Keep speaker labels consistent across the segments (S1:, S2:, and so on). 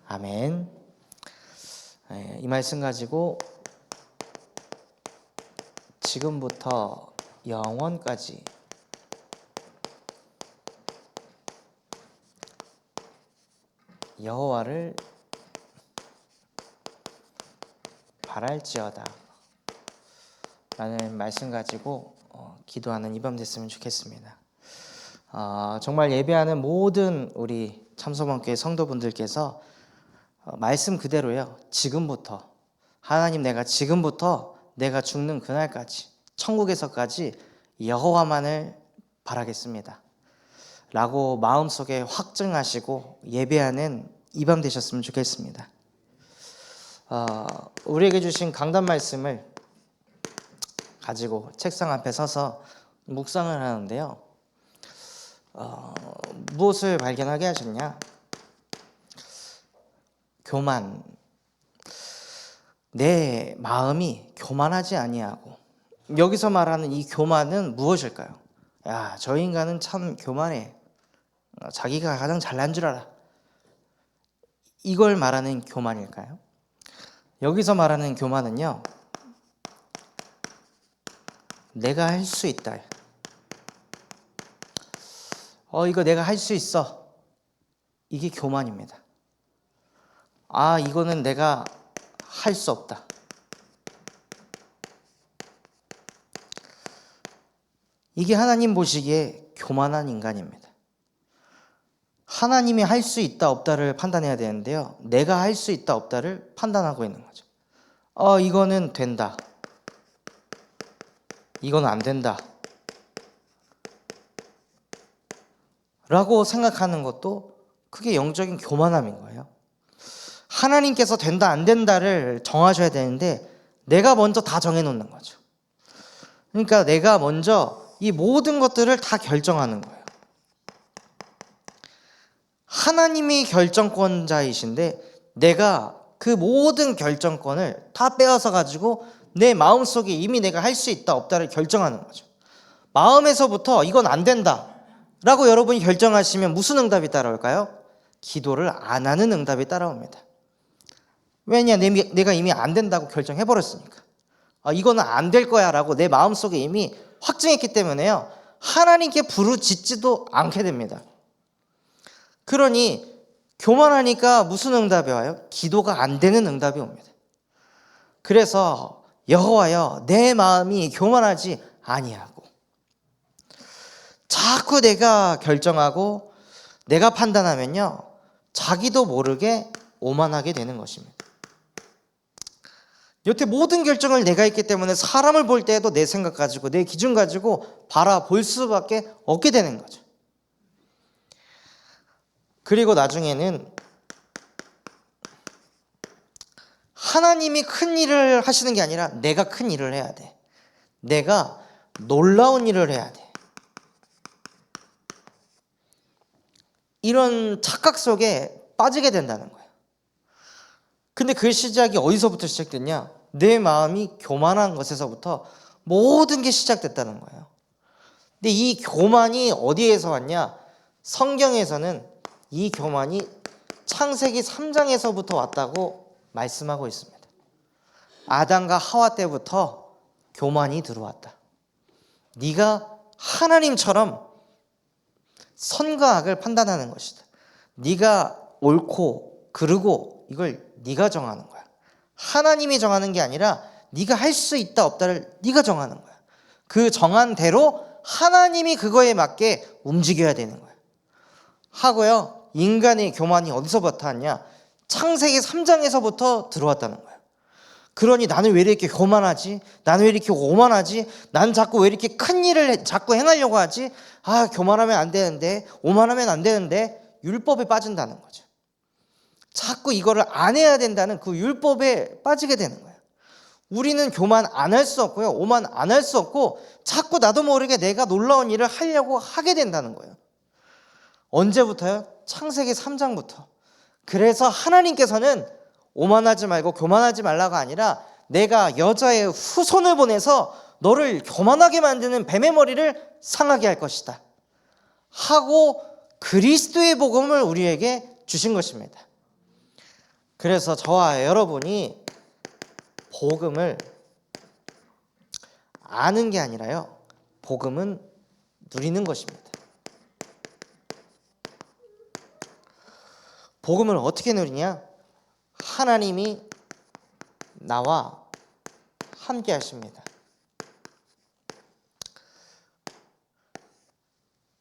S1: 아멘. 이 말씀 가지고 지금부터 영원까지 여호와를 바랄지어다 라는 말씀 가지고 기도하는 이 밤 됐으면 좋겠습니다. 정말 예배하는 모든 우리 참소망교회 성도분들께서 말씀 그대로요, 지금부터 하나님, 내가 지금부터 내가 죽는 그날까지 천국에서까지 여호와만을 바라겠습니다 라고 마음속에 확증하시고 예배하는 이 밤 되셨으면 좋겠습니다. 우리에게 주신 강단 말씀을 가지고 책상 앞에 서서 묵상을 하는데요, 무엇을 발견하게 하셨냐? 교만. 내 마음이 교만하지 아니하고, 여기서 말하는 이 교만은 무엇일까요? 야, 저 인간은 참 교만해, 자기가 가장 잘난 줄 알아, 이걸 말하는 교만일까요? 여기서 말하는 교만은요, 내가 할 수 있다, 이거 내가 할 수 있어, 이게 교만입니다. 이거는 내가 할 수 없다, 이게 하나님 보시기에 교만한 인간입니다. 하나님이 할 수 있다 없다를 판단해야 되는데요, 내가 할 수 있다 없다를 판단하고 있는 거죠. 이거는 된다, 이건 안 된다 라고 생각하는 것도 그게 영적인 교만함인 거예요. 하나님께서 된다 안 된다를 정하셔야 되는데 내가 먼저 다 정해놓는 거죠. 그러니까 내가 먼저 이 모든 것들을 다 결정하는 거예요. 하나님이 결정권자이신데 내가 그 모든 결정권을 다 빼앗아 가지고 내 마음속에 이미 내가 할 수 있다 없다를 결정하는 거죠. 마음에서부터 이건 안 된다 라고 여러분이 결정하시면 무슨 응답이 따라올까요? 기도를 안 하는 응답이 따라옵니다. 왜냐? 내가 이미 안 된다고 결정해버렸으니까. 이거는 안 될 거야 라고 내 마음속에 이미 확증했기 때문에요, 하나님께 부르짖지도 않게 됩니다. 그러니 교만하니까 무슨 응답이 와요? 기도가 안 되는 응답이 옵니다. 그래서 여호와여, 내 마음이 교만하지 아니하고, 자꾸 내가 결정하고 내가 판단하면요, 자기도 모르게 오만하게 되는 것입니다. 여태 모든 결정을 내가 했기 때문에 사람을 볼 때에도 내 생각 가지고 내 기준 가지고 바라볼 수밖에 없게 되는 거죠. 그리고 나중에는 하나님이 큰 일을 하시는 게 아니라 내가 큰 일을 해야 돼, 내가 놀라운 일을 해야 돼, 이런 착각 속에 빠지게 된다는 거예요. 근데 그 시작이 어디서부터 시작됐냐? 내 마음이 교만한 것에서부터 모든 게 시작됐다는 거예요. 근데 이 교만이 어디에서 왔냐? 성경에서는 이 교만이 창세기 3장에서부터 왔다고 말씀하고 있습니다. 아담과 하와 때부터 교만이 들어왔다. 네가 하나님처럼 선과 악을 판단하는 것이다. 네가 옳고 그르고 이걸 네가 정하는 거야. 하나님이 정하는 게 아니라 네가 할 수 있다 없다를 네가 정하는 거야. 그 정한 대로 하나님이 그거에 맞게 움직여야 되는 거야 하고요, 인간의 교만이 어디서부터 왔냐? 창세기 3장에서부터 들어왔다는 거예요. 그러니 나는 왜 이렇게 교만하지? 나는 왜 이렇게 오만하지? 나는 자꾸 왜 이렇게 큰 일을 자꾸 행하려고 하지? 교만하면 안 되는데, 오만하면 안 되는데, 율법에 빠진다는 거죠. 자꾸 이거를 안 해야 된다는 그 율법에 빠지게 되는 거예요. 우리는 교만 안 할 수 없고요, 오만 안 할 수 없고, 자꾸 나도 모르게 내가 놀라운 일을 하려고 하게 된다는 거예요. 언제부터요? 창세기 3장부터. 그래서 하나님께서는 오만하지 말고 교만하지 말라고 아니라 내가 여자의 후손을 보내서 너를 교만하게 만드는 뱀의 머리를 상하게 할 것이다 하고 그리스도의 복음을 우리에게 주신 것입니다. 그래서 저와 여러분이 복음을 아는 게 아니라요, 복음은 누리는 것입니다. 복음을 어떻게 누리냐? 하나님이 나와 함께 하십니다.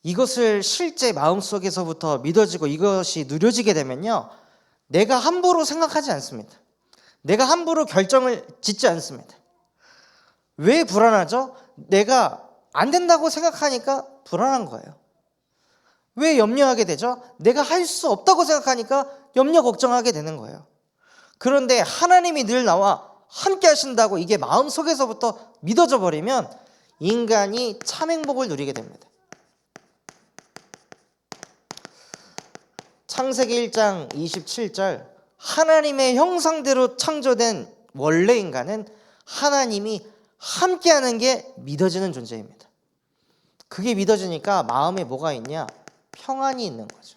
S1: 이것을 실제 마음속에서부터 믿어지고 이것이 누려지게 되면요, 내가 함부로 생각하지 않습니다. 내가 함부로 결정을 짓지 않습니다. 왜 불안하죠? 내가 안 된다고 생각하니까 불안한 거예요. 왜 염려하게 되죠? 내가 할 수 없다고 생각하니까 염려 걱정하게 되는 거예요. 그런데 하나님이 늘 나와 함께 하신다고 이게 마음속에서부터 믿어져 버리면 인간이 참 행복을 누리게 됩니다. 창세기 1장 27절, 하나님의 형상대로 창조된 원래 인간은 하나님이 함께하는 게 믿어지는 존재입니다. 그게 믿어지니까 마음에 뭐가 있냐? 평안이 있는 거죠.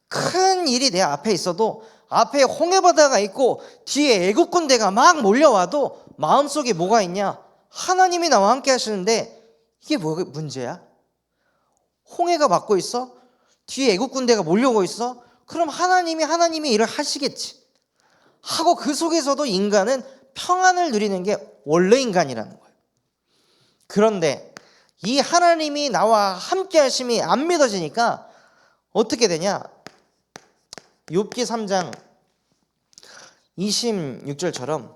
S1: 큰 일이 내 앞에 있어도, 앞에 홍해바다가 있고 뒤에 애국 군대가 막 몰려와도 마음속에 뭐가 있냐? 하나님이 나와 함께 하시는데 이게 뭐가 문제야? 홍해가 막고 있어? 뒤에 애국 군대가 몰려오고 있어? 그럼 하나님이 일을 하시겠지 하고 그 속에서도 인간은 평안을 누리는 게 원래 인간이라는 거예요. 그런데 이 하나님이 나와 함께 하심이 안 믿어지니까 어떻게 되냐? 욥기 3장 26절처럼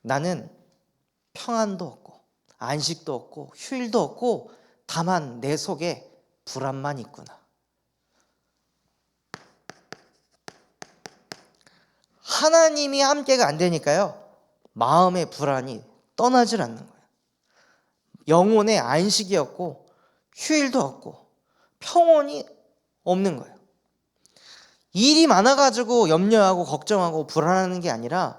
S1: 나는 평안도 없고 안식도 없고 휴일도 없고 다만 내 속에 불안만 있구나. 하나님이 함께가 안 되니까요, 마음의 불안이 떠나질 않는 거예요. 영혼의 안식이 없고 휴일도 없고 평온이 없는 거예요. 일이 많아가지고 염려하고 걱정하고 불안하는 게 아니라,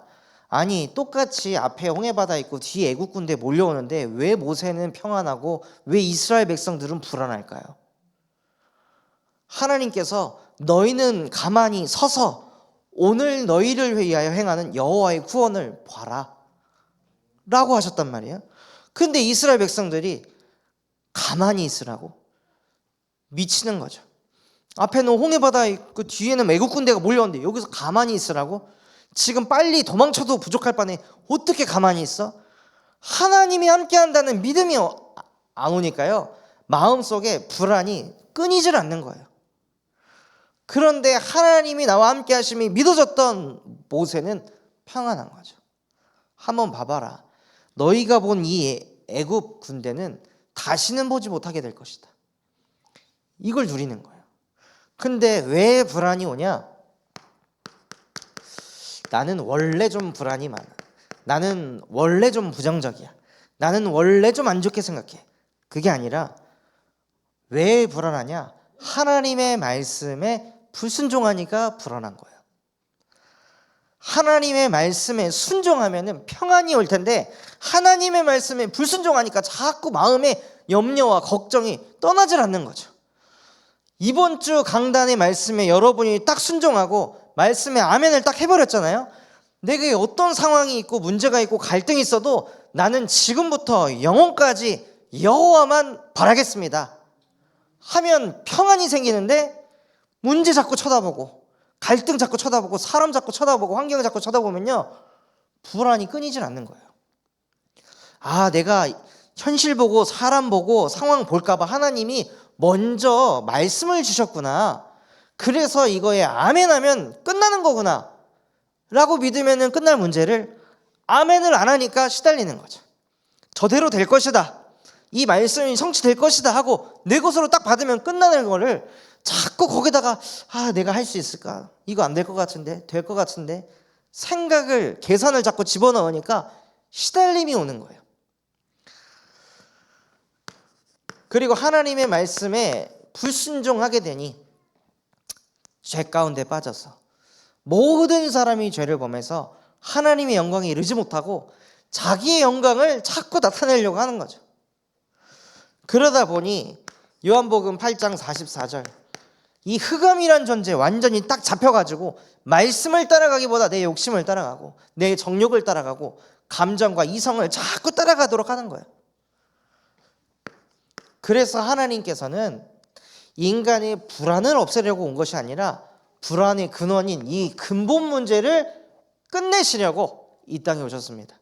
S1: 아니 똑같이 앞에 홍해바다 있고 뒤에 애국 군대 몰려오는데 왜 모세는 평안하고 왜 이스라엘 백성들은 불안할까요? 하나님께서 너희는 가만히 서서 오늘 너희를 위하여 행하는 여호와의 구원을 봐라 라고 하셨단 말이에요. 근데 이스라엘 백성들이 가만히 있으라고 미치는 거죠. 앞에는 홍해바다 있고 뒤에는 애국 군대가 몰려오는데 여기서 가만히 있으라고? 지금 빨리 도망쳐도 부족할 바에 어떻게 가만히 있어? 하나님이 함께 한다는 믿음이 안 오니까요, 마음속에 불안이 끊이질 않는 거예요. 그런데 하나님이 나와 함께 하심이 믿어졌던 모세는 평안한 거죠. 한번 봐봐라. 너희가 본 이 애굽 군대는 다시는 보지 못하게 될 것이다. 이걸 누리는 거예요. 근데 왜 불안이 오냐? 나는 원래 좀 불안이 많아. 나는 원래 좀 부정적이야. 나는 원래 좀 안 좋게 생각해. 그게 아니라 왜 불안하냐? 하나님의 말씀에 불순종하니까 불안한 거예요. 하나님의 말씀에 순종하면 평안이 올 텐데 하나님의 말씀에 불순종하니까 자꾸 마음에 염려와 걱정이 떠나질 않는 거죠. 이번 주 강단의 말씀에 여러분이 딱 순종하고 말씀에 아멘을 딱 해버렸잖아요. 내게 어떤 상황이 있고 문제가 있고 갈등이 있어도 나는 지금부터 영혼까지 여호와만 바라겠습니다 하면 평안이 생기는데, 문제 자꾸 쳐다보고 갈등 자꾸 쳐다보고 사람 자꾸 쳐다보고 환경 자꾸 쳐다보면요, 불안이 끊이질 않는 거예요. 아, 내가 현실 보고 사람 보고 상황 볼까 봐 하나님이 먼저 말씀을 주셨구나. 그래서 이거에 아멘하면 끝나는 거구나 라고 믿으면 끝날 문제를 아멘을 안 하니까 시달리는 거죠. 저대로 될 것이다, 이 말씀이 성취될 것이다 하고 내 것으로 딱 받으면 끝나는 거를 자꾸 거기다가 내가 할 수 있을까? 이거 안 될 것 같은데? 될 것 같은데? 생각을, 계산을 자꾸 집어넣으니까 시달림이 오는 거예요. 그리고 하나님의 말씀에 불순종하게 되니 죄 가운데 빠져서 모든 사람이 죄를 범해서 하나님의 영광에 이르지 못하고 자기의 영광을 자꾸 나타내려고 하는 거죠. 그러다 보니 요한복음 8장 44절, 이 흑암이란 존재 완전히 딱 잡혀가지고 말씀을 따라가기보다 내 욕심을 따라가고 내 정욕을 따라가고 감정과 이성을 자꾸 따라가도록 하는 거예요. 그래서 하나님께서는 인간의 불안을 없애려고 온 것이 아니라 불안의 근원인 이 근본 문제를 끝내시려고 이 땅에 오셨습니다.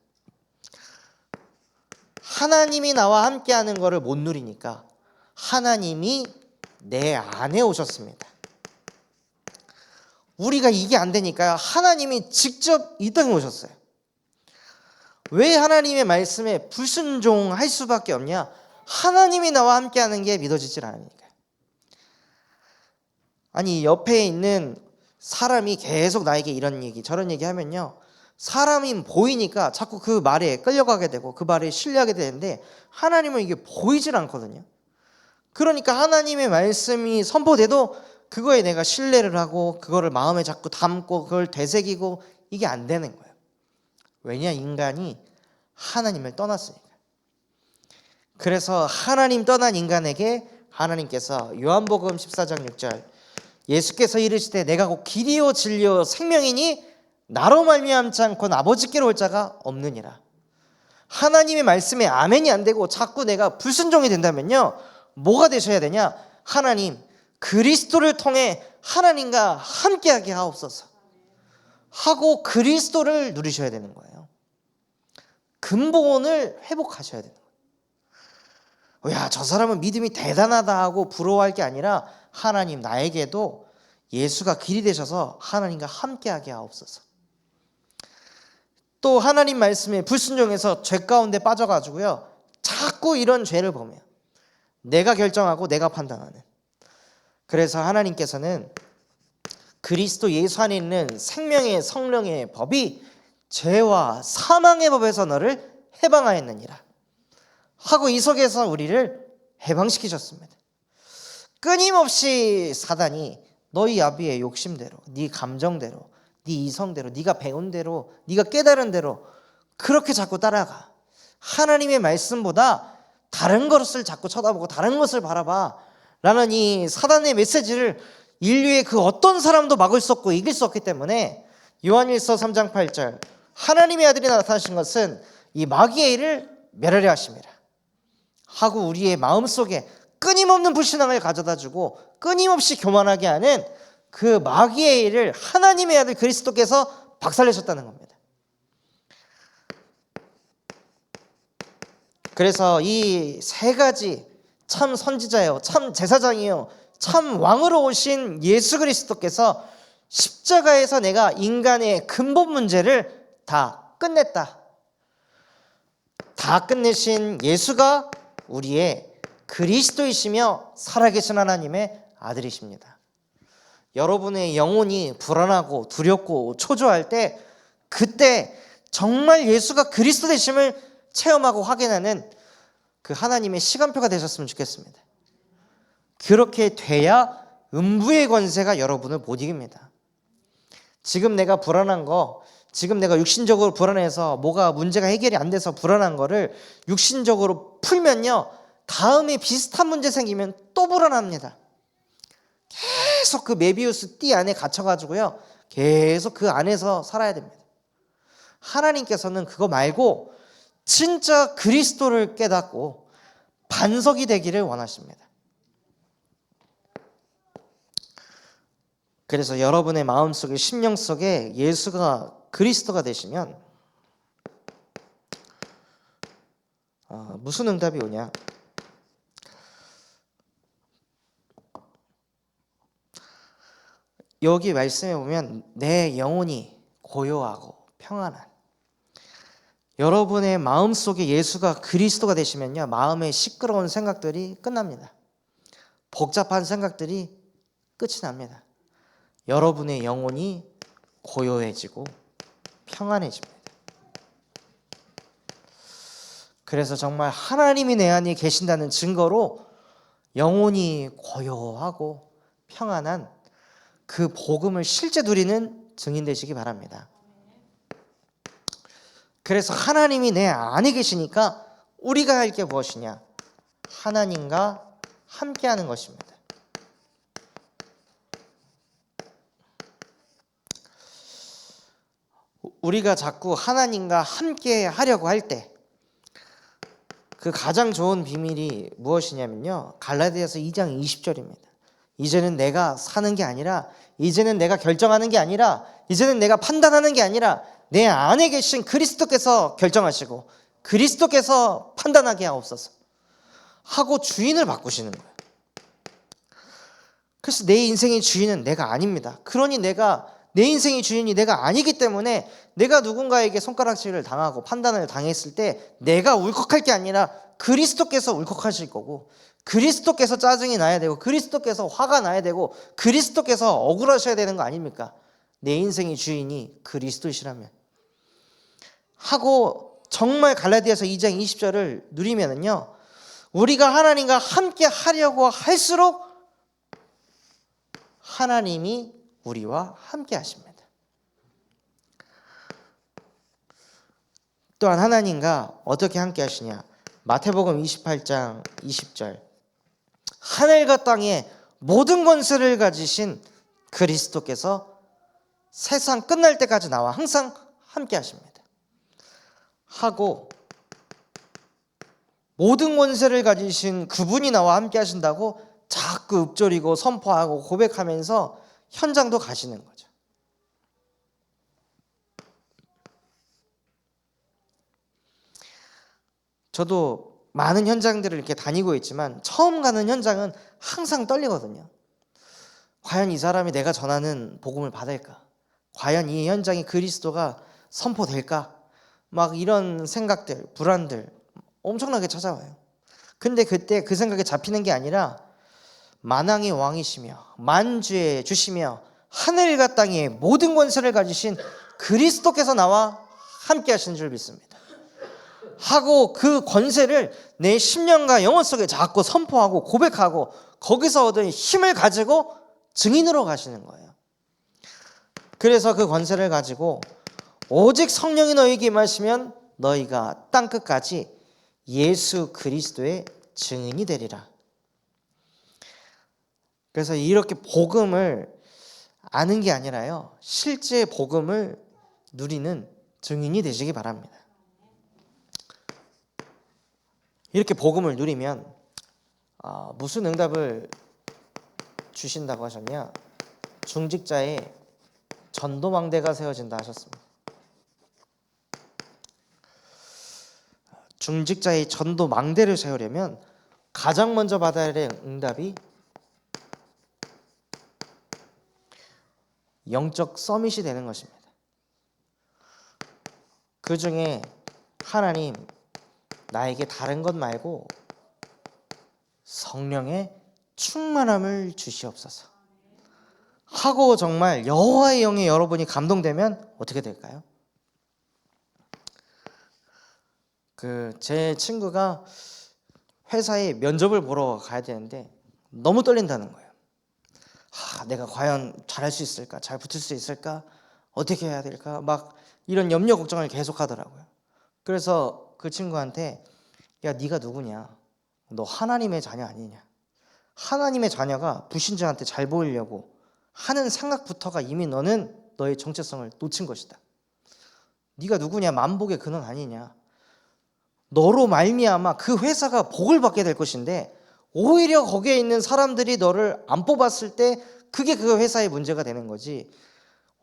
S1: 하나님이 나와 함께하는 것을 못 누리니까 하나님이 내 안에 오셨습니다. 우리가 이게 안 되니까 하나님이 직접 이 땅에 오셨어요. 왜 하나님의 말씀에 불순종할 수밖에 없냐? 하나님이 나와 함께하는 게 믿어지질 않으니까요. 아니, 옆에 있는 사람이 계속 나에게 이런 얘기 저런 얘기 하면요, 사람이 보이니까 자꾸 그 말에 끌려가게 되고 그 말에 신뢰하게 되는데 하나님은 이게 보이질 않거든요. 그러니까 하나님의 말씀이 선포돼도 그거에 내가 신뢰를 하고 그거를 마음에 자꾸 담고 그걸 되새기고 이게 안 되는 거예요. 왜냐? 인간이 하나님을 떠났으니까. 그래서 하나님 떠난 인간에게 하나님께서 요한복음 14장 6절 예수께서 이르시되 내가 곧 길이요 진리요 생명이니 나로 말미암지 않고는 아버지께로 올 자가 없느니라. 하나님의 말씀에 아멘이 안 되고 자꾸 내가 불순종이 된다면요, 뭐가 되셔야 되냐? 하나님 그리스도를 통해 하나님과 함께하게 하옵소서 하고 그리스도를 누리셔야 되는 거예요. 근본을 회복하셔야 되는 거예요. 야, 저 사람은 믿음이 대단하다 하고 부러워할 게 아니라 하나님 나에게도 예수가 길이 되셔서 하나님과 함께하게 하옵소서. 또 하나님 말씀에 불순종해서 죄 가운데 빠져가지고요, 자꾸 이런 죄를 범해요. 내가 결정하고 내가 판단하는. 그래서 하나님께서는 그리스도 예수 안에 있는 생명의 성령의 법이 죄와 사망의 법에서 너를 해방하였느니라 하고 이 속에서 우리를 해방시키셨습니다. 끊임없이 사단이 너희 아비의 욕심대로, 네 감정대로, 네 이성대로, 네가 배운 대로, 네가 깨달은 대로 그렇게 자꾸 따라가. 하나님의 말씀보다 다른 것을 자꾸 쳐다보고 다른 것을 바라봐 라는 이 사단의 메시지를 인류의 그 어떤 사람도 막을 수 없고 이길 수 없기 때문에 요한일서 3장 8절 하나님의 아들이 나타나신 것은 이 마귀의 일을 멸하려 하심이라 하고 우리의 마음속에 끊임없는 불신앙을 가져다주고 끊임없이 교만하게 하는 그 마귀의 일을 하나님의 아들 그리스도께서 박살내셨다는 겁니다. 그래서 이 세 가지 참 선지자요, 참 제사장이요, 참 왕으로 오신 예수 그리스도께서 십자가에서 내가 인간의 근본 문제를 다 끝냈다. 다 끝내신 예수가 우리의 그리스도이시며 살아계신 하나님의 아들이십니다. 여러분의 영혼이 불안하고 두렵고 초조할 때 그때 정말 예수가 그리스도 되심을 체험하고 확인하는 그 하나님의 시간표가 되셨으면 좋겠습니다. 그렇게 돼야 음부의 권세가 여러분을 못 이깁니다. 지금 내가 불안한 거, 지금 내가 육신적으로 불안해서 뭐가 문제가 해결이 안 돼서 불안한 거를 육신적으로 풀면요, 다음에 비슷한 문제 생기면 또 불안합니다. 계속 그 메비우스 띠 안에 갇혀가지고요, 계속 그 안에서 살아야 됩니다. 하나님께서는 그거 말고 진짜 그리스도를 깨닫고 반석이 되기를 원하십니다. 그래서 여러분의 마음속에 심령 속에 예수가 그리스도가 되시면 무슨 응답이 오냐? 여기 말씀에 보면 내 영혼이 고요하고 평안한, 여러분의 마음속에 예수가 그리스도가 되시면요, 마음의 시끄러운 생각들이 끝납니다. 복잡한 생각들이 끝이 납니다. 여러분의 영혼이 고요해지고 평안해집니다. 그래서 정말 하나님이 내 안에 계신다는 증거로 영혼이 고요하고 평안한 그 복음을 실제 누리는 증인 되시기 바랍니다. 그래서 하나님이 내 안에 계시니까 우리가 할 게 무엇이냐? 하나님과 함께하는 것입니다. 우리가 자꾸 하나님과 함께 하려고 할 때 그 가장 좋은 비밀이 무엇이냐면요, 갈라디아서 2장 20절입니다. 이제는 내가 사는 게 아니라, 이제는 내가 결정하는 게 아니라, 이제는 내가 판단하는 게 아니라 내 안에 계신 그리스도께서 결정하시고 그리스도께서 판단하게 하옵소서 하고 주인을 바꾸시는 거예요. 그래서 내 인생의 주인은 내가 아닙니다. 그러니 내 인생의 주인이 내가 아니기 때문에 내가 누군가에게 손가락질을 당하고 판단을 당했을 때 내가 울컥할 게 아니라 그리스도께서 울컥하실 거고, 그리스도께서 짜증이 나야 되고, 그리스도께서 화가 나야 되고, 그리스도께서 억울하셔야 되는 거 아닙니까? 내 인생의 주인이 그리스도시라면 하고, 정말 갈라디아서 2장 20절을 누리면은요, 우리가 하나님과 함께 하려고 할수록 하나님이 우리와 함께 하십니다. 또한 하나님과 어떻게 함께 하시냐? 마태복음 28장 20절, 하늘과 땅의 모든 권세를 가지신 그리스도께서 세상 끝날 때까지 나와 항상 함께 하십니다 하고, 모든 권세를 가지신 그분이 나와 함께 하신다고 자꾸 읊조리고 선포하고 고백하면서 현장도 가시는 거죠. 저도 많은 현장들을 이렇게 다니고 있지만 처음 가는 현장은 항상 떨리거든요. 과연 이 사람이 내가 전하는 복음을 받을까? 과연 이 현장이 그리스도가 선포될까? 막 이런 생각들, 불안들 엄청나게 찾아와요. 근데 그때 그 생각에 잡히는 게 아니라 만왕의 왕이시며 만주의 주시며 하늘과 땅의 모든 권세를 가지신 그리스도께서 나와 함께 하시는 줄 믿습니다 하고, 그 권세를 내 심령과 영혼 속에 자꾸 선포하고 고백하고 거기서 얻은 힘을 가지고 증인으로 가시는 거예요. 그래서 그 권세를 가지고 오직 성령이 너희에게 임하시면 너희가 땅끝까지 예수 그리스도의 증인이 되리라. 그래서 이렇게 복음을 아는 게 아니라요, 실제 복음을 누리는 증인이 되시기 바랍니다. 이렇게 복음을 누리면 무슨 응답을 주신다고 하셨냐? 중직자의 전도망대가 세워진다 하셨습니다. 중직자의 전도망대를 세우려면 가장 먼저 받아야 할 응답이 영적 서밋이 되는 것입니다. 그 중에 하나님, 나에게 다른 것 말고 성령의 충만함을 주시옵소서 하고, 정말 여호와의 영에 여러분이 감동되면 어떻게 될까요? 제 친구가 회사에 면접을 보러 가야 되는데 너무 떨린다는 거예요. 내가 과연 잘할 수 있을까? 잘 붙을 수 있을까? 어떻게 해야 될까? 막 이런 염려 걱정을 계속 하더라고요. 그래서 그 친구한테, 야, 네가 누구냐? 너 하나님의 자녀 아니냐? 하나님의 자녀가 불신자한테 잘 보이려고 하는 생각부터가 이미 너는 너의 정체성을 놓친 것이다. 네가 누구냐? 만복의 근원 아니냐? 너로 말미암아 그 회사가 복을 받게 될 것인데, 오히려 거기에 있는 사람들이 너를 안 뽑았을 때 그게 그 회사의 문제가 되는 거지.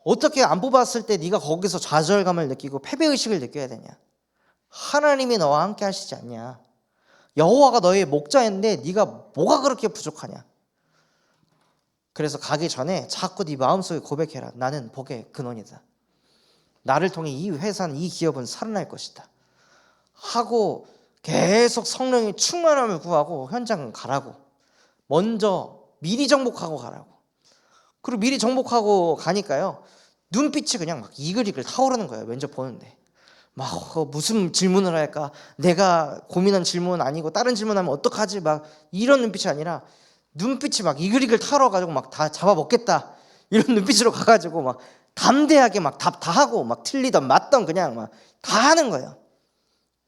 S1: 어떻게 안 뽑았을 때 네가 거기서 좌절감을 느끼고 패배의식을 느껴야 되냐? 하나님이 너와 함께 하시지 않냐? 여호와가 너의 목자인데 네가 뭐가 그렇게 부족하냐? 그래서 가기 전에 자꾸 네 마음속에 고백해라. 나는 복의 근원이다. 나를 통해 이 회사는, 이 기업은 살아날 것이다 하고 계속 성령의 충만함을 구하고 현장은 가라고. 먼저 미리 정복하고 가라고. 그리고 미리 정복하고 가니까요, 눈빛이 그냥 막 이글이글 타오르는 거예요. 면접 보는데 막 무슨 질문을 할까, 내가 고민한 질문은 아니고 다른 질문하면 어떡하지, 막 이런 눈빛이 아니라 눈빛이 막 이글이글 타오르가지고 막 다 잡아먹겠다 이런 눈빛으로 가가지고 막 담대하게 막 답 다 하고, 막 틀리던 맞던 그냥 막 다 하는 거예요.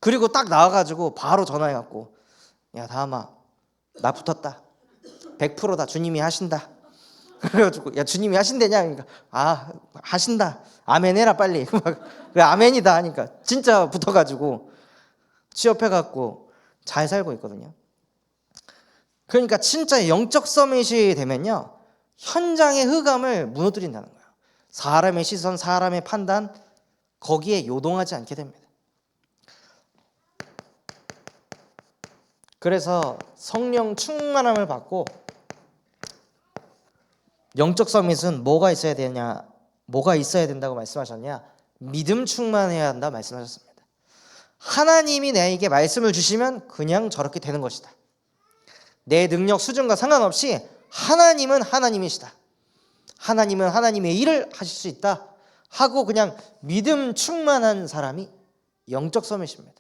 S1: 그리고 딱 나와가지고 바로 전화해갖고, 야 다음아, 나 붙었다. 100%다. 주님이 하신다. 그래가지고 야 주님이 하신대냐? 그러니까 하신다. 아멘 해라 빨리. 왜 아멘이다 하니까 진짜 붙어가지고 취업해갖고 잘 살고 있거든요. 그러니까 진짜 영적 서밋이 되면요, 현장의 흑암을 무너뜨린다는 거예요. 사람의 시선, 사람의 판단, 거기에 요동하지 않게 됩니다. 그래서 성령 충만함을 받고 영적 서밋은 뭐가 있어야 되냐, 뭐가 있어야 된다고 말씀하셨냐? 믿음 충만해야 한다 말씀하셨습니다. 하나님이 내게 말씀을 주시면 그냥 저렇게 되는 것이다. 내 능력 수준과 상관없이 하나님은 하나님이시다. 하나님은 하나님의 일을 하실 수 있다 하고 그냥 믿음 충만한 사람이 영적 서밋입니다.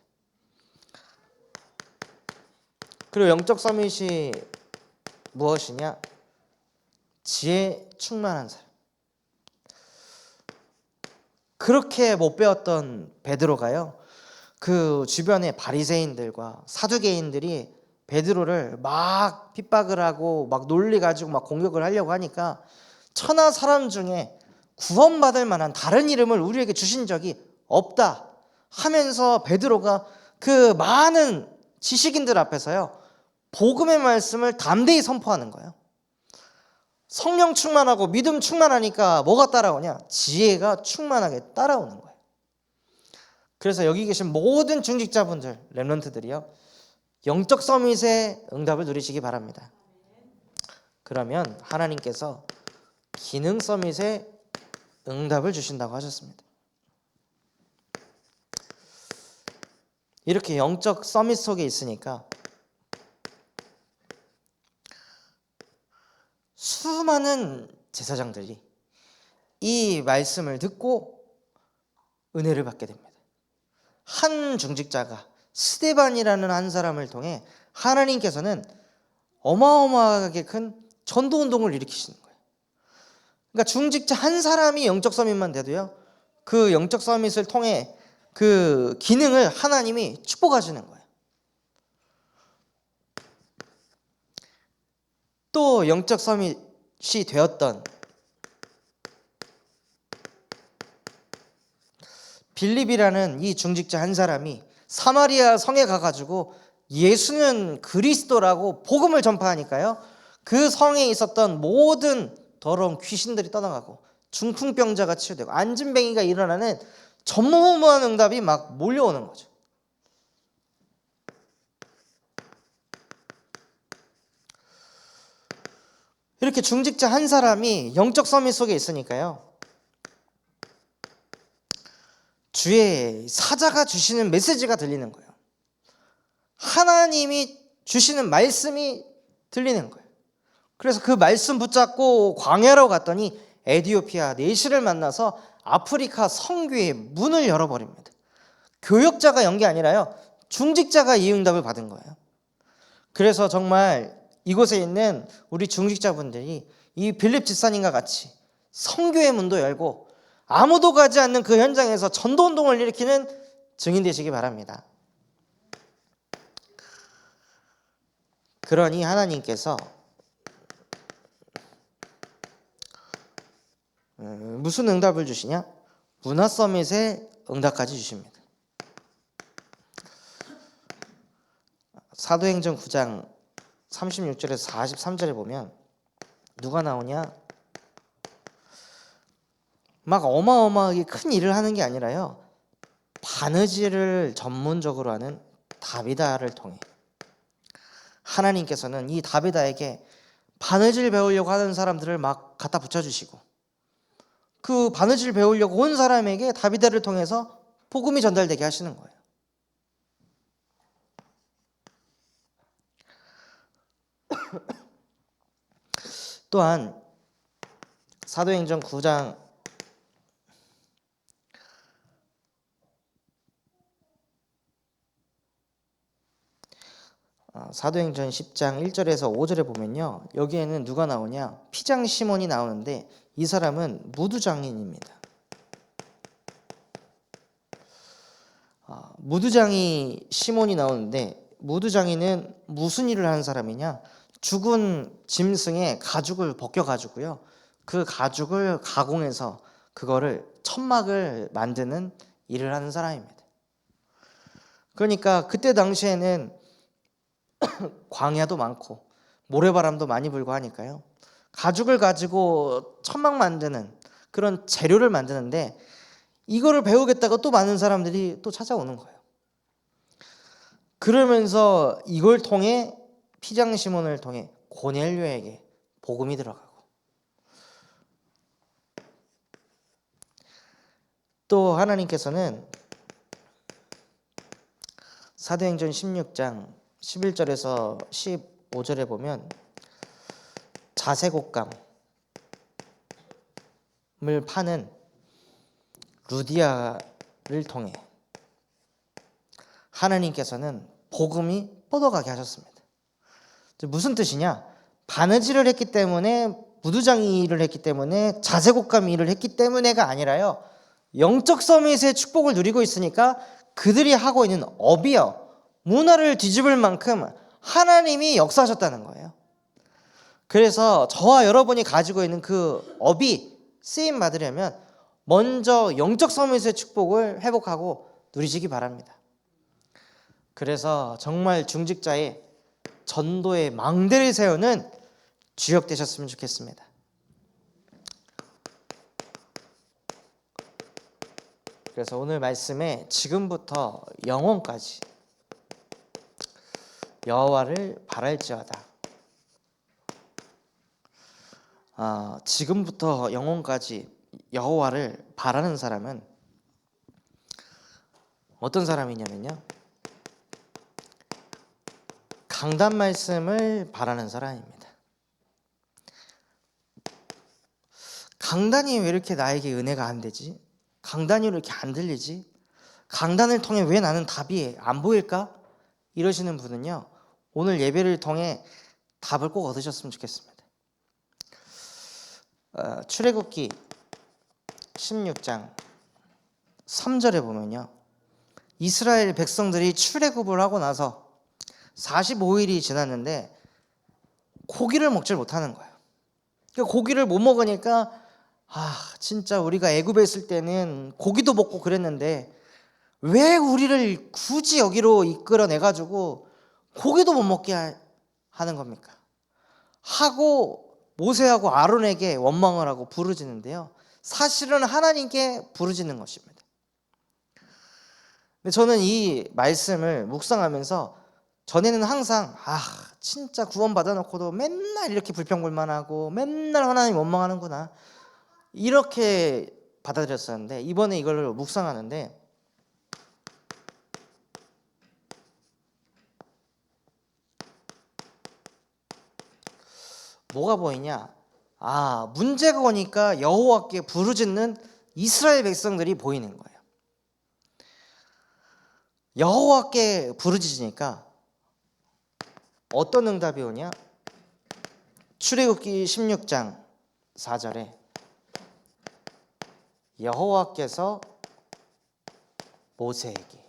S1: 그리고 영적 서밋이 무엇이냐? 지혜 충만한 사람. 그렇게 못 배웠던 베드로가요, 그 주변의 바리새인들과 사두개인들이 베드로를 막 핍박을 하고 막 논리가지고 막 공격을 하려고 하니까 천하 사람 중에 구원받을 만한 다른 이름을 우리에게 주신 적이 없다 하면서 베드로가 그 많은 지식인들 앞에서요, 복음의 말씀을 담대히 선포하는 거예요. 성령 충만하고 믿음 충만하니까 뭐가 따라오냐? 지혜가 충만하게 따라오는 거예요. 그래서 여기 계신 모든 중직자분들, 렘넌트들이요, 영적 서밋의 응답을 누리시기 바랍니다. 그러면 하나님께서 기능 서밋의 응답을 주신다고 하셨습니다. 이렇게 영적 서밋 속에 있으니까 수많은 제사장들이 이 말씀을 듣고 은혜를 받게 됩니다. 한 중직자가 스데반이라는 한 사람을 통해 하나님께서는 어마어마하게 큰 전도운동을 일으키시는 거예요. 그러니까 중직자 한 사람이 영적 서밋만 돼도요, 그 영적 서밋을 통해 그 기능을 하나님이 축복하시는 거예요. 또 영적 서밋이 되었던 빌립이라는 이 중직자 한 사람이 사마리아 성에 가가지고 예수는 그리스도라고 복음을 전파하니까요, 그 성에 있었던 모든 더러운 귀신들이 떠나가고 중풍병자가 치유되고 안진뱅이가 일어나는 전무후무한 응답이 막 몰려오는 거죠. 이렇게 중직자 한 사람이 영적 서밋 속에 있으니까요, 주의 사자가 주시는 메시지가 들리는 거예요. 하나님이 주시는 말씀이 들리는 거예요. 그래서 그 말씀 붙잡고 광야로 갔더니 에디오피아 내시를 만나서 아프리카 선교의 문을 열어버립니다. 교역자가 연 게 아니라요, 중직자가 이 응답을 받은 거예요. 그래서 정말 이곳에 있는 우리 중직자분들이 이 빌립 집사님과 같이 선교의 문도 열고 아무도 가지 않는 그 현장에서 전도운동을 일으키는 증인 되시기 바랍니다. 그러니 하나님께서 무슨 응답을 주시냐? 문화 서밋의 응답까지 주십니다. 사도행전 9장 36절에서 43절에 보면 누가 나오냐? 막 어마어마하게 큰 일을 하는 게 아니라요, 바느질을 전문적으로 하는 다비다를 통해 하나님께서는 이 다비다에게 바느질 배우려고 하는 사람들을 막 갖다 붙여주시고, 그 바느질 배우려고 온 사람에게 다비다를 통해서 복음이 전달되게 하시는 거예요. 또한 사도행전 9장 사도행전 10장 1절에서 5절에 보면요, 여기에는 누가 나오냐? 피장 시몬이 나오는데 이 사람은 무두장인입니다. 무두장이 시몬이 나오는데, 무두장이는 무슨 일을 하는 사람이냐? 죽은 짐승의 가죽을 벗겨가지고요, 그 가죽을 가공해서 그거를 천막을 만드는 일을 하는 사람입니다. 그러니까 그때 당시에는 광야도 많고 모래바람도 많이 불고 하니까요. 가죽을 가지고 천막 만드는 그런 재료를 만드는데 이거를 배우겠다고 또 많은 사람들이 또 찾아오는 거예요. 그러면서 이걸 통해 피장 시몬을 통해 고넬료에게 복음이 들어가고 또 하나님께서는 사도행전 16장 11절에서 15절에 보면 자색옷감을 파는 루디아를 통해 하나님께서는 복음이 뻗어가게 하셨습니다. 무슨 뜻이냐? 바느질을 했기 때문에, 무두장이 일을 했기 때문에, 자색옷감 일을 했기 때문에가 아니라요, 영적 서밋의 축복을 누리고 있으니까 그들이 하고 있는 업이요, 문화를 뒤집을 만큼 하나님이 역사하셨다는 거예요. 그래서 저와 여러분이 가지고 있는 그 업이 쓰임 받으려면 먼저 영적 서밋의 축복을 회복하고 누리시기 바랍니다. 그래서 정말 중직자의 전도의 망대를 세우는 주역 되셨으면 좋겠습니다. 그래서 오늘 말씀에 지금부터 영원까지 여호와를 바랄지어다. 지금부터 영원까지 여호와를 바라는 사람은 어떤 사람이냐면요, 강단 말씀을 바라는 사람입니다. 강단이 왜 이렇게 나에게 은혜가 안 되지? 강단이 왜 이렇게 안 들리지? 강단을 통해 왜 나는 답이 안 보일까? 이러시는 분은요, 오늘 예배를 통해 답을 꼭 얻으셨으면 좋겠습니다. 출애굽기 16장 3절에 보면요, 이스라엘 백성들이 출애굽을 하고 나서 45일이 지났는데 고기를 먹질 못하는 거예요. 고기를 못 먹으니까 진짜 우리가 애굽에 있을 때는 고기도 먹고 그랬는데 왜 우리를 굳이 여기로 이끌어내가지고 고기도 못 먹게 하는 겁니까? 하고 모세하고 아론에게 원망을 하고 부르짖는데요, 사실은 하나님께 부르짖는 것입니다. 근데 저는 이 말씀을 묵상하면서 전에는 항상 진짜 구원 받아놓고도 맨날 이렇게 불평불만하고 맨날 하나님 원망하는구나, 이렇게 받아들였었는데 이번에 이걸 묵상하는데 뭐가 보이냐? 문제가 오니까 여호와께 부르짖는 이스라엘 백성들이 보이는 거예요. 여호와께 부르짖으니까 어떤 응답이 오냐? 출애굽기 16장 4절에 여호와께서 모세에게,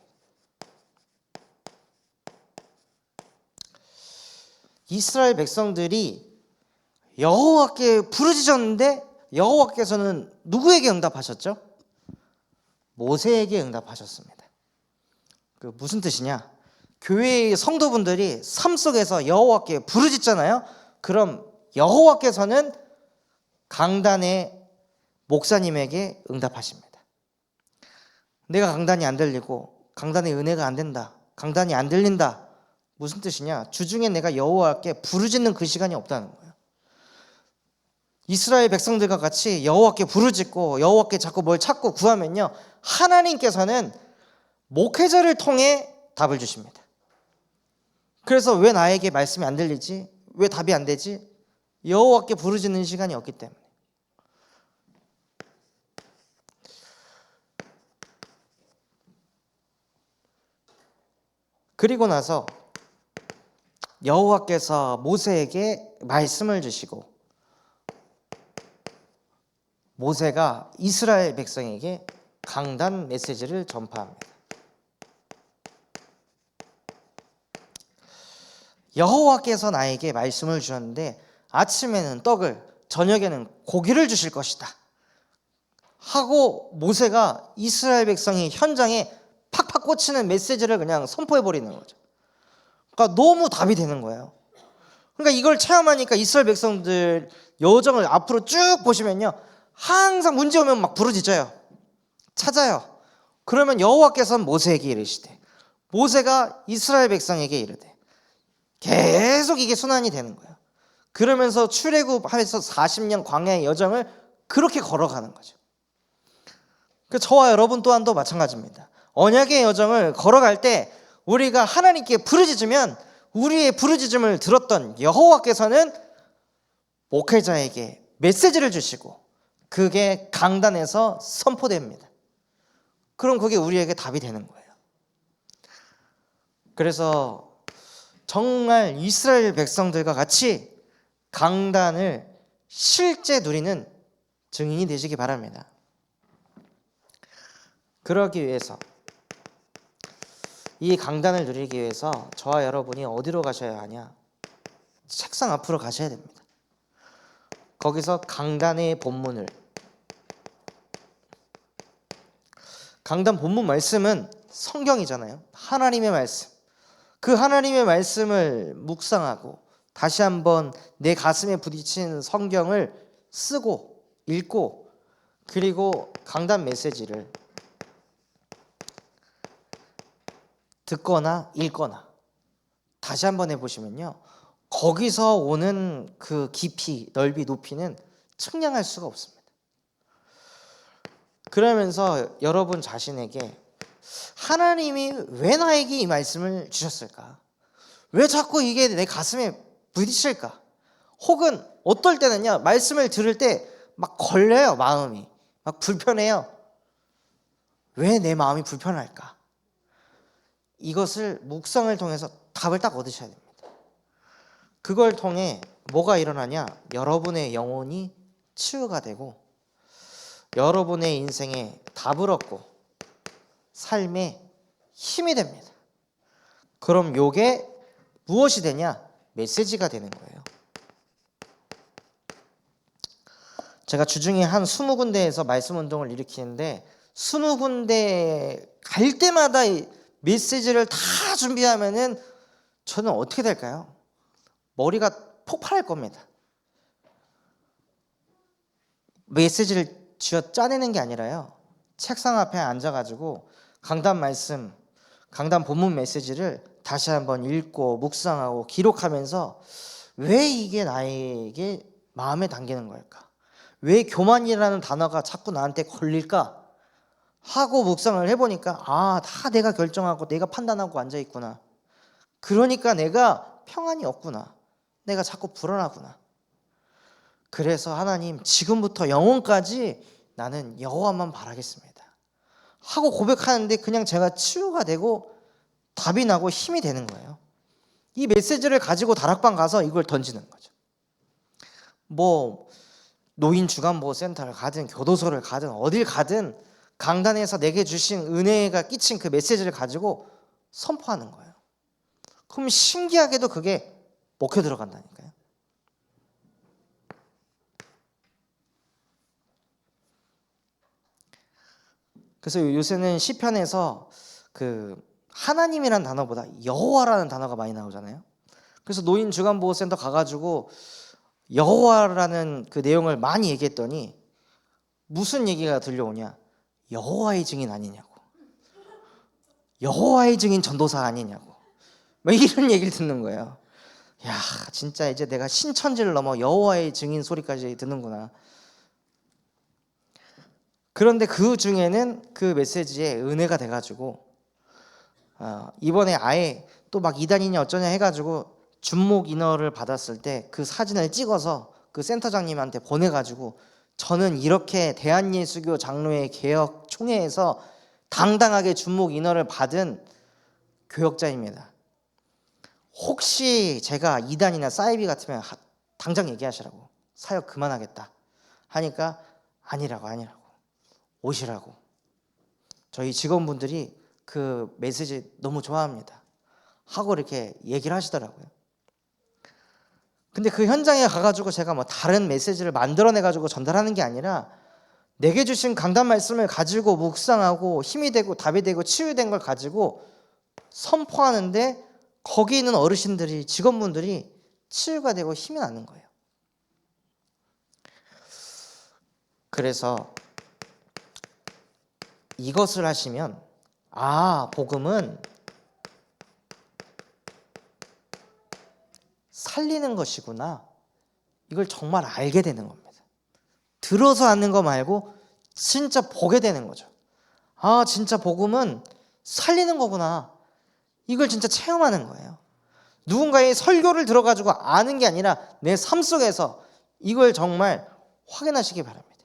S1: 이스라엘 백성들이 여호와께 부르짖었는데 여호와께서는 누구에게 응답하셨죠? 모세에게 응답하셨습니다. 그 무슨 뜻이냐? 교회의 성도분들이 삶 속에서 여호와께 부르짖잖아요. 그럼 여호와께서는 강단의 목사님에게 응답하십니다. 내가 강단이 안 들리고 강단의 은혜가 안 된다, 강단이 안 들린다, 무슨 뜻이냐? 주중에 내가 여호와께 부르짖는 그 시간이 없다는 거예요. 이스라엘 백성들과 같이 여호와께 부르짖고 여호와께 자꾸 뭘 찾고 구하면요, 하나님께서는 목회자를 통해 답을 주십니다. 그래서 왜 나에게 말씀이 안 들리지? 왜 답이 안 되지? 여호와께 부르짖는 시간이 없기 때문에. 그리고 나서 여호와께서 모세에게 말씀을 주시고 모세가 이스라엘 백성에게 강단 메시지를 전파합니다. 여호와께서 나에게 말씀을 주셨는데 아침에는 떡을, 저녁에는 고기를 주실 것이다 하고 모세가 이스라엘 백성이 현장에 팍팍 꽂히는 메시지를 그냥 선포해 버리는 거죠. 그러니까 너무 답이 되는 거예요. 그러니까 이걸 체험하니까 이스라엘 백성들 여정을 앞으로 쭉 보시면요, 항상 문제 오면 막 부르짖어요. 찾아요. 그러면 여호와께서는 모세에게 이르시되 모세가 이스라엘 백성에게 이르되, 계속 이게 순환이 되는 거예요. 그러면서 출애굽하면서 40년 광야의 여정을 그렇게 걸어가는 거죠. 그 저와 여러분 또한도 마찬가지입니다. 언약의 여정을 걸어갈 때 우리가 하나님께 부르짖으면 우리의 부르짖음을 들었던 여호와께서는 목회자에게 메시지를 주시고 그게 강단에서 선포됩니다. 그럼 그게 우리에게 답이 되는 거예요. 그래서 정말 이스라엘 백성들과 같이 강단을 실제 누리는 증인이 되시기 바랍니다. 그러기 위해서, 이 강단을 누리기 위해서 저와 여러분이 어디로 가셔야 하냐? 책상 앞으로 가셔야 됩니다. 거기서 강단의 본문을, 강단 본문 말씀은 성경이잖아요. 하나님의 말씀. 그 하나님의 말씀을 묵상하고 다시 한번 내 가슴에 부딪힌 성경을 쓰고 읽고, 그리고 강단 메시지를 듣거나 읽거나 다시 한번 해보시면요, 거기서 오는 그 깊이, 넓이, 높이는 측량할 수가 없습니다. 그러면서 여러분 자신에게 하나님이 왜 나에게 이 말씀을 주셨을까? 왜 자꾸 이게 내 가슴에 부딪힐까? 혹은 어떨 때는요, 말씀을 들을 때 막 걸려요. 마음이 막 불편해요. 왜 내 마음이 불편할까? 이것을 묵상을 통해서 답을 딱 얻으셔야 됩니다. 그걸 통해 뭐가 일어나냐? 여러분의 영혼이 치유가 되고 여러분의 인생에 답을 얻고 삶에 힘이 됩니다. 그럼 요게 무엇이 되냐? 메시지가 되는 거예요. 제가 주중에 한 20군데에서 말씀 운동을 일으키는데 20군데 갈 때마다 이 메시지를 다 준비하면은 저는 어떻게 될까요? 머리가 폭발할 겁니다. 메시지를 쥐어 짜내는 게 아니라요, 책상 앞에 앉아가지고 강단 말씀, 강단 본문 메시지를 다시 한번 읽고 묵상하고 기록하면서 왜 이게 나에게 마음에 당기는 걸까? 왜 교만이라는 단어가 자꾸 나한테 걸릴까? 하고 묵상을 해보니까 다 내가 결정하고 내가 판단하고 앉아있구나. 그러니까 내가 평안이 없구나. 내가 자꾸 불안하구나. 그래서 하나님, 지금부터 영혼까지 나는 여호와만 바라겠습니다 하고 고백하는데 그냥 제가 치유가 되고 답이 나고 힘이 되는 거예요. 이 메시지를 가지고 다락방 가서 이걸 던지는 거죠. 뭐 노인 주간보호센터를 가든 교도소를 가든 어딜 가든 강단에서 내게 주신 은혜가 끼친 그 메시지를 가지고 선포하는 거예요. 그럼 신기하게도 그게 먹혀 들어간다니까요. 그래서 요새는 시편에서 그 하나님이란 단어보다 여호와라는 단어가 많이 나오잖아요. 그래서 노인 주간보호센터 가가지고 여호와라는 그 내용을 많이 얘기했더니 무슨 얘기가 들려오냐? 여호와의 증인 아니냐고, 여호와의 증인 전도사 아니냐고, 뭐 이런 얘기를 듣는 거예요. 야, 진짜 이제 내가 신천지를 넘어 여호와의 증인 소리까지 듣는구나. 그런데 그 중에는 그 메시지에 은혜가 돼가지고 이번에 아예 또 막 이단이냐 어쩌냐 해가지고 준목 인허를 받았을 때 그 사진을 찍어서 그 센터장님한테 보내가지고, 저는 이렇게 대한예수교 장로회 개혁 총회에서 당당하게 준목 인허를 받은 교역자입니다. 혹시 제가 이단이나 사이비 같으면 당장 얘기하시라고, 사역 그만하겠다 하니까 아니라고 오시라고. 저희 직원분들이 그 메시지 너무 좋아합니다 하고 이렇게 얘기를 하시더라고요. 근데 그 현장에 가가지고 제가 뭐 다른 메시지를 만들어내가지고 전달하는 게 아니라 내게 주신 강단 말씀을 가지고 묵상하고 힘이 되고 답이 되고 치유된 걸 가지고 선포하는데 거기 있는 어르신들이, 직원분들이 치유가 되고 힘이 나는 거예요. 그래서 이것을 하시면 복음은 살리는 것이구나, 이걸 정말 알게 되는 겁니다. 들어서 아는 거 말고 진짜 보게 되는 거죠. 진짜 복음은 살리는 거구나, 이걸 진짜 체험하는 거예요. 누군가의 설교를 들어가지고 아는 게 아니라 내 삶 속에서 이걸 정말 확인하시기 바랍니다.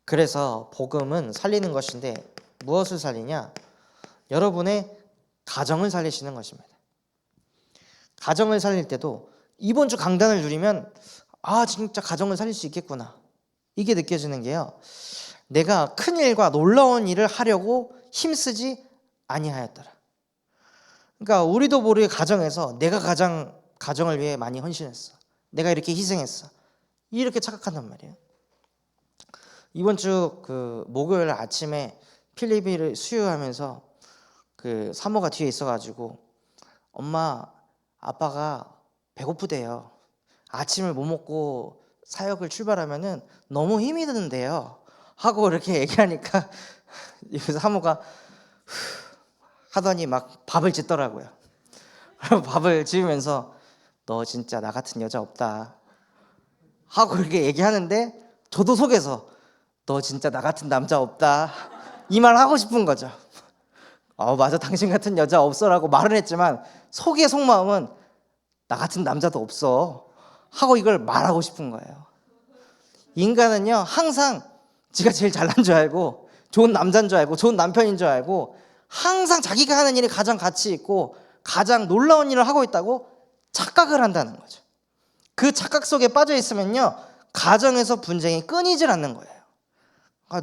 S1: 그래서 복음은 살리는 것인데 무엇을 살리냐? 여러분의 가정을 살리시는 것입니다. 가정을 살릴 때도 이번 주 강단을 누리면 진짜 가정을 살릴 수 있겠구나, 이게 느껴지는 게요, 내가 큰 일과 놀라운 일을 하려고 힘쓰지 아니하였더라. 그러니까 우리도 모르게 가정에서 내가 가정을 위해 많이 헌신했어, 내가 이렇게 희생했어, 이렇게 착각한단 말이에요. 이번 주 목요일 아침에 필리핀을 수유하면서 사모가 뒤에 있어가지고 엄마, 아빠가 배고프대요. 아침을 못 먹고 사역을 출발하면은 너무 힘이 드는데요, 하고 이렇게 얘기하니까 사모가 하더니 막 밥을 짓더라고요. 밥을 지으면서 너 진짜 나 같은 여자 없다 하고 이렇게 얘기하는데 저도 속에서 너 진짜 나 같은 남자 없다, 이 말 하고 싶은 거죠. 맞아, 당신 같은 여자 없어라고 말은 했지만 속의 속마음은 나 같은 남자도 없어 하고 이걸 말하고 싶은 거예요. 인간은요, 항상 지가 제일 잘난 줄 알고 좋은 남자인 줄 알고 좋은 남편인 줄 알고 항상 자기가 하는 일이 가장 가치 있고 가장 놀라운 일을 하고 있다고 착각을 한다는 거죠. 그 착각 속에 빠져 있으면요, 가정에서 분쟁이 끊이질 않는 거예요.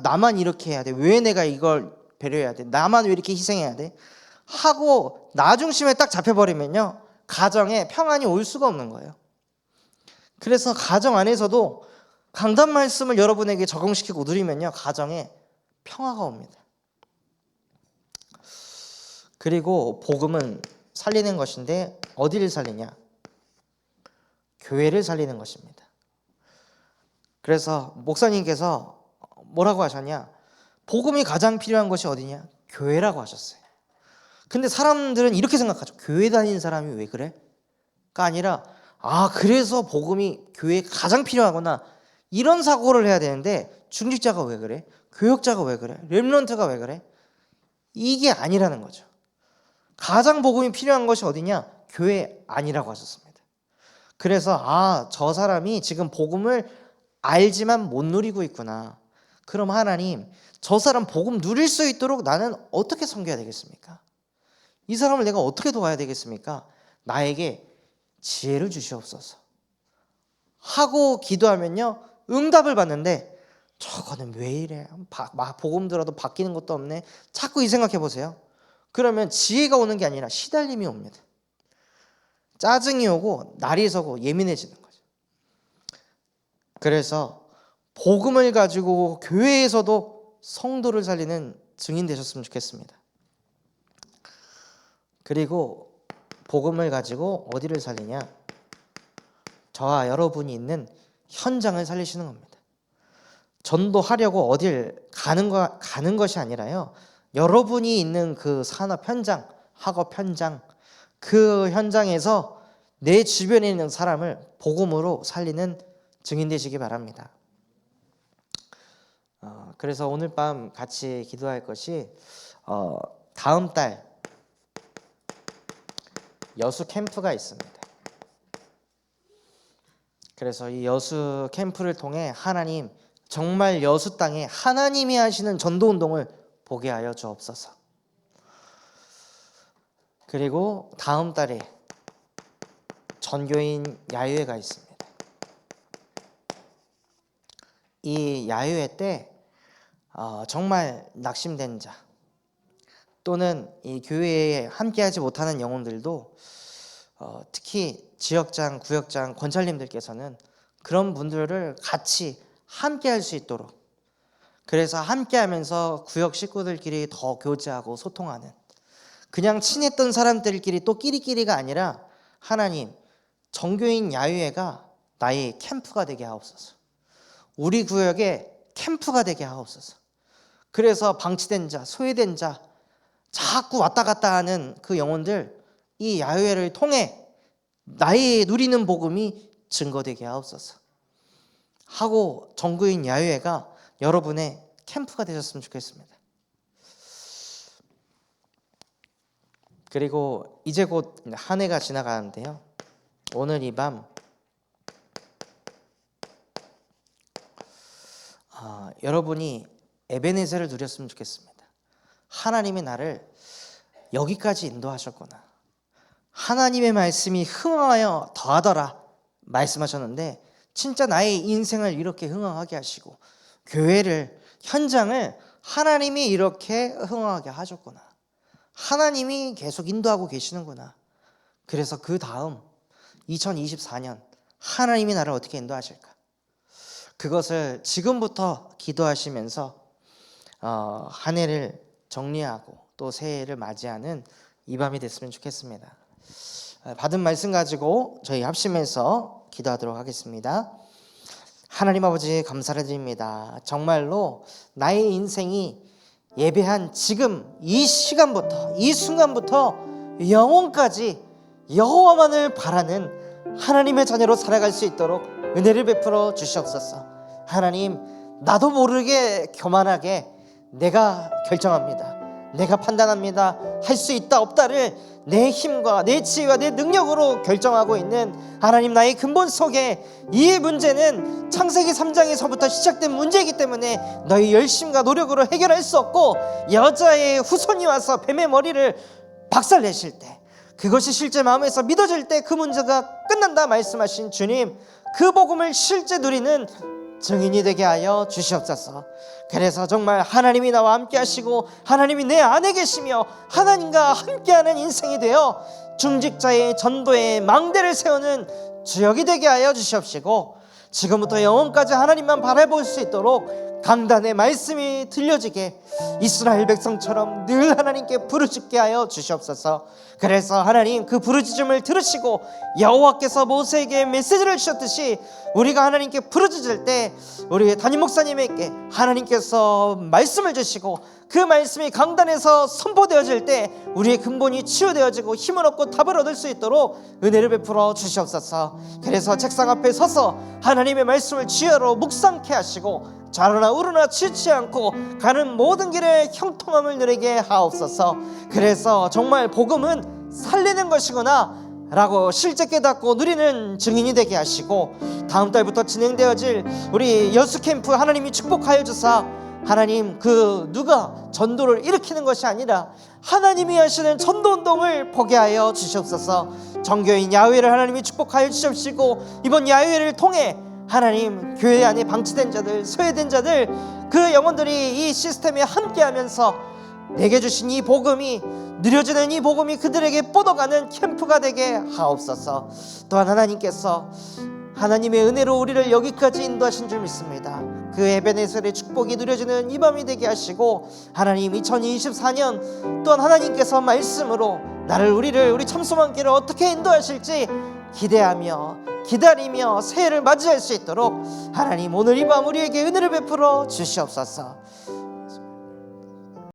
S1: 나만 이렇게 해야 돼, 왜 내가 이걸 배려해야 돼, 나만 왜 이렇게 희생해야 돼 하고 나 중심에 딱 잡혀버리면요, 가정에 평안이 올 수가 없는 거예요. 그래서 가정 안에서도 강단 말씀을 여러분에게 적용시키고 누리면요, 가정에 평화가 옵니다. 그리고 복음은 살리는 것인데 어디를 살리냐? 교회를 살리는 것입니다. 그래서 목사님께서 뭐라고 하셨냐? 복음이 가장 필요한 것이 어디냐? 교회라고 하셨어요. 근데 사람들은 이렇게 생각하죠. 교회 다니는 사람이 왜 그래? 가 아니라 그래서 복음이 교회에 가장 필요하구나, 이런 사고를 해야 되는데 중직자가 왜 그래? 교역자가 왜 그래? 렘넌트가 왜 그래? 이게 아니라는 거죠. 가장 복음이 필요한 것이 어디냐? 교회 아니라고 하셨습니다. 그래서 저 사람이 지금 복음을 알지만 못 누리고 있구나. 그럼 하나님, 저 사람 복음 누릴 수 있도록 나는 어떻게 섬겨야 되겠습니까? 이 사람을 내가 어떻게 도와야 되겠습니까? 나에게 지혜를 주시옵소서 하고 기도하면요, 응답을 받는데 저거는 왜 이래? 복음 들어도 바뀌는 것도 없네. 자꾸 이 생각해 보세요. 그러면 지혜가 오는 게 아니라 시달림이 옵니다. 짜증이 오고 날이 서고 예민해지는 거죠. 그래서 복음을 가지고 교회에서도 성도를 살리는 증인 되셨으면 좋겠습니다. 그리고 복음을 가지고 어디를 살리냐? 저와 여러분이 있는 현장을 살리시는 겁니다. 전도하려고 어딜 가는 것이 아니라요, 여러분이 있는 그 산업 현장, 학업 현장, 그 현장에서 내 주변에 있는 사람을 복음으로 살리는 증인 되시기 바랍니다. 그래서 오늘 밤 같이 기도할 것이 다음 달 여수 캠프가 있습니다. 그래서 이 여수 캠프를 통해 하나님, 정말 여수 땅에 하나님이 하시는 전도운동을 보게 하여 주옵소서. 그리고 다음 달에 전교인 야유회가 있습니다. 이 야유회 때 정말 낙심된 자 또는 이 교회에 함께하지 못하는 영혼들도 특히 지역장, 구역장, 권찰님들께서는 그런 분들을 같이 함께 할 수 있도록, 그래서 함께 하면서 구역 식구들끼리 더 교제하고 소통하는, 그냥 친했던 사람들끼리 또 끼리끼리가 아니라 하나님, 정교인 야유회가 나의 캠프가 되게 하옵소서. 우리 구역에 캠프가 되게 하옵소서. 그래서 방치된 자, 소외된 자, 자꾸 왔다 갔다 하는 그 영혼들, 이 야유회를 통해 나의 누리는 복음이 증거되게 하옵소서 하고, 정교인 야유회가 여러분의 캠프가 되셨으면 좋겠습니다. 그리고 이제 곧 한 해가 지나가는데요, 오늘 이 밤 여러분이 에베네셀을 누렸으면 좋겠습니다. 하나님이 나를 여기까지 인도하셨구나, 하나님의 말씀이 흥하여 더하더라 말씀하셨는데, 진짜 나의 인생을 이렇게 흥하게 하시고 교회를, 현장을 하나님이 이렇게 흥하게 하셨구나, 하나님이 계속 인도하고 계시는구나. 그래서 그 다음 2024년 하나님이 나를 어떻게 인도하실까, 그것을 지금부터 기도하시면서 한 해를 정리하고 또 새해를 맞이하는 이 밤이 됐으면 좋겠습니다. 받은 말씀 가지고 저희 합심해서 기도하도록 하겠습니다. 하나님 아버지, 감사를 드립니다. 정말로 나의 인생이 예배한 지금 이 시간부터, 이 순간부터 영원까지 여호와만을 바라는 하나님의 자녀로 살아갈 수 있도록 은혜를 베풀어 주시옵소서. 하나님, 나도 모르게 교만하게 내가 결정합니다, 내가 판단합니다, 할 수 있다 없다를 내 힘과 내 지혜와 내 능력으로 결정하고 있는 하나님, 나의 근본 속에 이 문제는 창세기 3장에서부터 시작된 문제이기 때문에 너희 열심과 노력으로 해결할 수 없고, 여자의 후손이 와서 뱀의 머리를 박살내실 때, 그것이 실제 마음에서 믿어질 때 그 문제가 끝난다 말씀하신 주님, 그 복음을 실제 누리는 증인이 되게 하여 주시옵소서. 그래서 정말 하나님이 나와 함께 하시고 하나님이 내 안에 계시며 하나님과 함께하는 인생이 되어 중직자의 전도의 망대를 세우는 주역이 되게 하여 주시옵시고, 지금부터 영원까지 하나님만 바라볼 수 있도록 강단의 말씀이 들려지게 이스라엘 백성처럼 늘 하나님께 부르짖게 하여 주시옵소서. 그래서 하나님, 그 부르짖음을 들으시고 여호와께서 모세에게 메시지를 주셨듯이 우리가 하나님께 부르짖을 때 우리 담임 목사님에게 하나님께서 말씀을 주시고, 그 말씀이 강단에서 선포되어질 때 우리의 근본이 치유되어지고 힘을 얻고 답을 얻을 수 있도록 은혜를 베풀어 주시옵소서. 그래서 책상 앞에 서서 하나님의 말씀을 지혜로 묵상케 하시고 좌로나 우로나 치우치 않고 가는 모든 길에 형통함을 누리게 하옵소서. 그래서 정말 복음은 살리는 것이구나 라고 실제 깨닫고 누리는 증인이 되게 하시고, 다음 달부터 진행되어질 우리 여수캠프 하나님이 축복하여 주사, 하나님, 그 누가 전도를 일으키는 것이 아니라 하나님이 하시는 전도운동을 보게 하여 주시옵소서. 정교인 야훼를 하나님이 축복하여 주시옵시고, 이번 야훼를 통해 하나님, 교회 안에 방치된 자들, 소외된 자들, 그 영혼들이 이 시스템에 함께하면서 내게 주신 이 복음이, 누려지는 이 복음이 그들에게 뻗어가는 캠프가 되게 하옵소서. 또한 하나님께서 하나님의 은혜로 우리를 여기까지 인도하신 줄 믿습니다. 그 에베네셀의 축복이 누려지는 이 밤이 되게 하시고, 하나님 2024년 또한 하나님께서 말씀으로 우리 참소만교를 어떻게 인도하실지 기대하며 기다리며 새해를 맞이할 수 있도록 하나님, 오늘 이 밤 우리에게 은혜를 베풀어 주시옵소서.